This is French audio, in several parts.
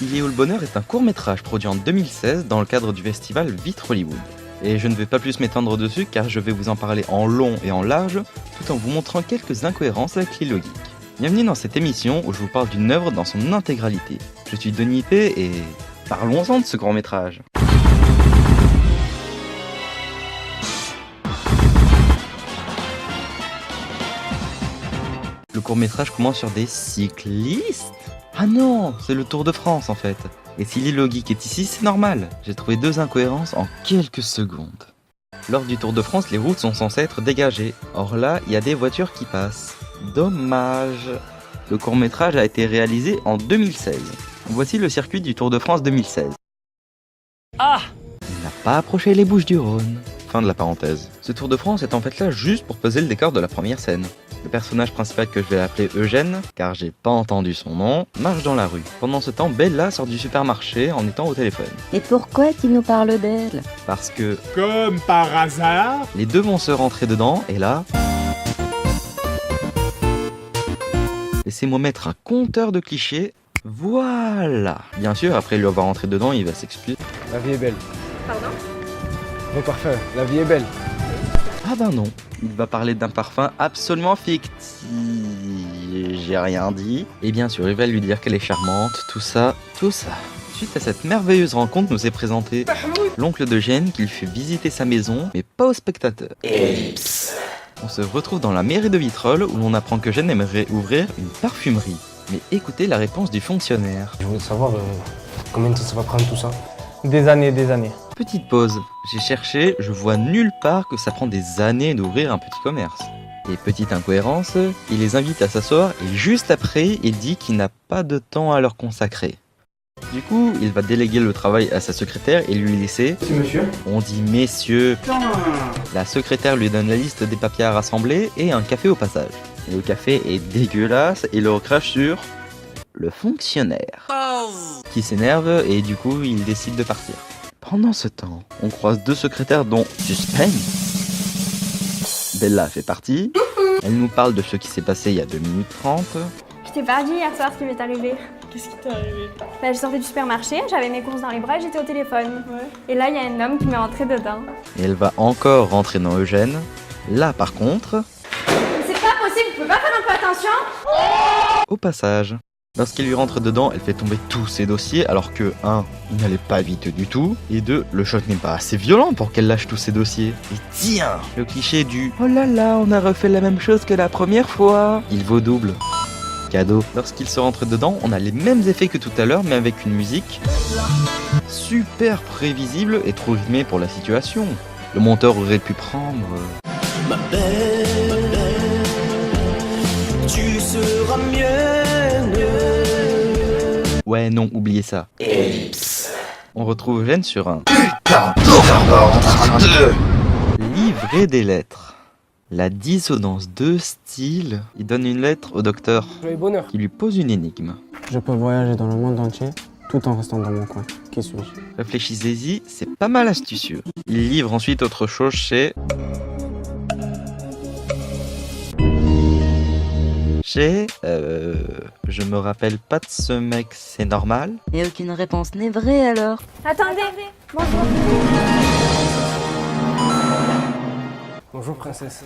Il y est où le bonheur est un court-métrage produit en 2016 dans le cadre du festival Vitre Hollywood. Et je ne vais pas plus m'étendre dessus car je vais vous en parler en long et en large, tout en vous montrant quelques incohérences avec Lilo Geek. Bienvenue dans cette émission où je vous parle d'une œuvre dans son intégralité. Je suis Denis P et parlons-en de ce court-métrage. Le court-métrage commence sur des cyclistes. Ah non, c'est le Tour de France en fait. Et si Lilo Geek est ici, c'est normal. J'ai trouvé deux incohérences en quelques secondes. Lors du Tour de France, les routes sont censées être dégagées. Or là, il y a des voitures qui passent. Dommage. Le court-métrage a été réalisé en 2016. Voici le circuit du Tour de France 2016. Ah! Il n'a pas approché les Bouches-du-Rhône. Fin de la parenthèse. Ce Tour de France est en fait là juste pour peser le décor de la première scène. Le personnage principal, que je vais appeler Eugène, car j'ai pas entendu son nom, marche dans la rue. Pendant ce temps, Bella sort du supermarché en étant au téléphone. Et pourquoi tu nous parles d'elle? Parce que, Comme par hasard. les deux vont se rentrer dedans, et là... Laissez-moi mettre un compteur de clichés. Voilà. Bien sûr, après lui avoir rentré dedans, il va s'expliquer. La vie est belle. Pardon? Bon parfum, la vie est belle. Ah ben non, il va parler d'un parfum absolument fictif. J'ai rien dit. Et bien sûr, il va lui dire qu'elle est charmante, tout ça. Suite à cette merveilleuse rencontre, nous est présenté l'oncle d'Eugène qui lui fait visiter sa maison, mais pas aux spectateurs. Ellipse. On se retrouve dans la mairie de Vitrolles où l'on apprend qu'Eugène aimerait ouvrir une parfumerie. Mais écoutez la réponse du fonctionnaire. Je voulais savoir combien de temps ça va prendre tout ça. Des années. Petite pause, j'ai cherché, je vois nulle part que ça prend des années d'ouvrir un petit commerce. Et petite incohérence, il les invite à s'asseoir et juste après, il dit qu'il n'a pas de temps à leur consacrer. Du coup, il va déléguer le travail à sa secrétaire et lui laisser... C'est monsieur. On dit messieurs. La secrétaire lui donne la liste des papiers à rassembler et un café au passage. Et le café est dégueulasse et le recrache sur... le fonctionnaire. Qui s'énerve et du coup, il décide de partir. Pendant ce temps, on croise deux secrétaires dont suspense. Bella fait partie. Elle nous parle de ce qui s'est passé il y a 2 minutes 30. Je t'ai pas dit hier soir ce qui m'est arrivé. Qu'est-ce qui t'est arrivé? Bah, je sortais du supermarché, j'avais mes courses dans les bras et j'étais au téléphone. Et là, il y a un homme qui m'est entré dedans. Et elle va encore rentrer dans Eugène. Là, par contre, Mais c'est pas possible, tu peux pas faire un peu attention? au passage, lorsqu'elle lui rentre dedans, elle fait tomber tous ses dossiers alors que 1. Il n'allait pas vite du tout et 2. Le choc n'est pas assez violent pour qu'elle lâche tous ses dossiers. Et tiens, le cliché du « Oh là là, on a refait la même chose que la première fois !» Il vaut double. Cadeau. Lorsqu'il se rentre dedans, on a les mêmes effets que tout à l'heure mais avec une musique super prévisible et trop rythmée pour la situation. Le monteur aurait pu prendre... Ma belle, tu seras mienne. Ouais, non, oubliez ça. Ellipse. On retrouve Eugène sur un livret des lettres. La dissonance de style. Il donne une lettre au docteur Joyeux bonheur. qui lui pose une énigme. Je peux voyager dans le monde entier tout en restant dans mon coin. Qui suis-je? Réfléchissez-y, c'est pas mal astucieux. Il livre ensuite autre chose chez... Je me rappelle pas de ce mec, c'est normal. Et aucune réponse n'est vraie alors. Attendez, bonjour. Bonjour princesse.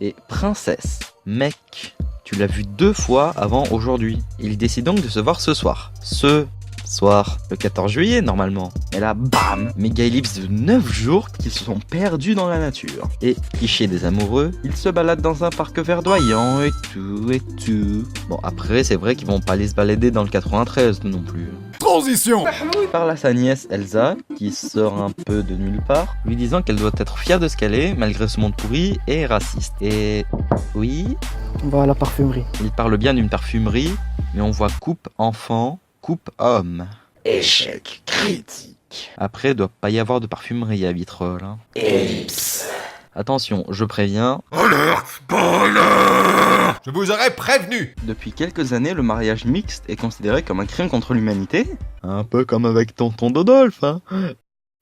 Et princesse, mec, tu l'as vu 2 fois avant aujourd'hui. Il décide donc de se voir ce soir. Ce soir, le 14 juillet normalement. Et là, bam, méga ellipse de 9 jours qui se sont perdus dans la nature. Et, cliché des amoureux, ils se baladent dans un parc verdoyant et tout. Bon, après, c'est vrai qu'ils vont pas aller se balader dans le 93 non plus. Transition. Il parle à sa nièce Elsa, qui sort un peu de nulle part, lui disant qu'elle doit être fière de ce qu'elle est, malgré ce monde pourri et raciste. Et oui, On va à la parfumerie. il parle bien d'une parfumerie, mais on voit coupe enfant, coupe homme. Échec critique. Après, il doit pas y avoir de parfumerie à Vitrolles. Hein. Ellipse. Attention, je préviens, Alerte, spoiler. Je vous aurais prévenu. depuis quelques années, le mariage mixte est considéré comme un crime contre l'humanité. Un peu comme avec tonton Dodolphe, hein.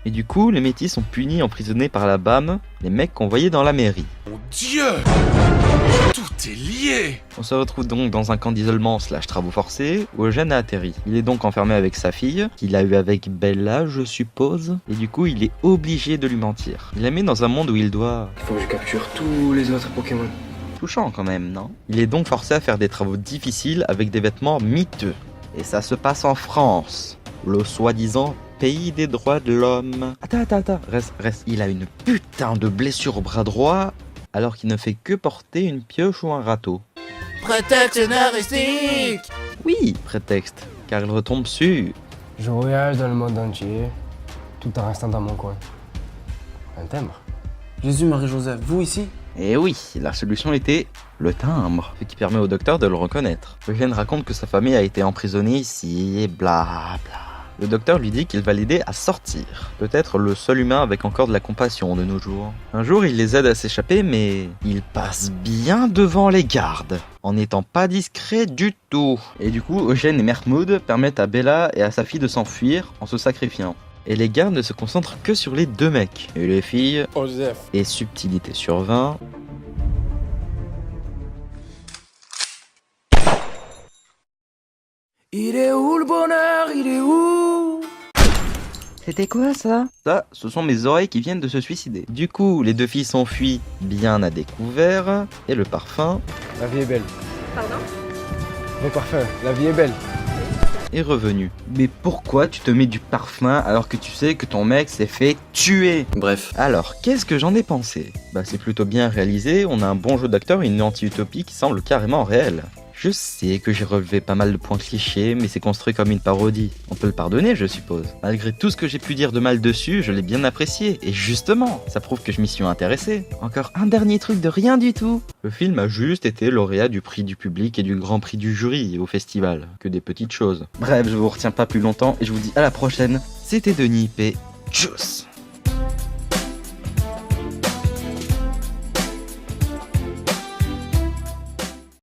Et du coup, les métis sont punis, emprisonnés par la BAM, les mecs qu'on voyait dans la mairie. Mon Dieu! Tout est lié! On se retrouve donc dans un camp d'isolement / travaux forcés où Eugène a atterri. Il est donc enfermé avec sa fille, qu'il a eu avec Bella, je suppose, et du coup il est obligé de lui mentir. Il la met dans un monde où il doit... Il faut que je capture tous les autres Pokémon. Touchant quand même, non? Il est donc forcé à faire des travaux difficiles avec des vêtements miteux. Et ça se passe en France, le soi-disant pays des droits de l'homme. Attends, reste. Il a une putain de blessure au bras droit, alors qu'il ne fait que porter une pioche ou un râteau. Prétexte scénaristique. Oui, prétexte, car il retombe sur... Je voyage dans le monde entier, tout en restant dans mon coin. Un timbre. Jésus, Marie-Joseph, vous ici? Et oui, la solution était le timbre, ce qui permet au docteur de le reconnaître. Eugène raconte que sa famille a été emprisonnée ici, et bla bla. Le docteur lui dit qu'il va l'aider à sortir. Peut-être le seul humain avec encore de la compassion de nos jours. Un jour, il les aide à s'échapper, mais il passe bien devant les gardes, en n'étant pas discret du tout. Et du coup, Eugène et Mermoud permettent à Bella et à sa fille de s'enfuir en se sacrifiant. Et les gardes ne se concentrent que sur les deux mecs. Et les filles, Joseph. et subtilité sur 20... Il est où le bonheur? Il est où? C'était quoi ça? Ça, ce sont mes oreilles qui viennent de se suicider. Du coup, les deux filles s'enfuient bien à découvert, et le parfum La vie est belle. Pardon? Vos parfums, la vie est belle. est revenu. Mais pourquoi tu te mets du parfum alors que tu sais que ton mec s'est fait tuer? Bref. Alors, qu'est-ce que j'en ai pensé? Bah c'est plutôt bien réalisé, on a un bon jeu d'acteur et une anti-utopie qui semble carrément réelle. Je sais que j'ai relevé pas mal de points clichés, mais c'est construit comme une parodie. On peut le pardonner, je suppose. Malgré tout ce que j'ai pu dire de mal dessus, je l'ai bien apprécié. Et justement, ça prouve que je m'y suis intéressé. Encore un dernier truc de rien du tout. Le film a juste été lauréat du prix du public et du grand prix du jury au festival. Que des petites choses. Bref, je vous retiens pas plus longtemps et je vous dis à la prochaine. C'était Denis P. Tchuss.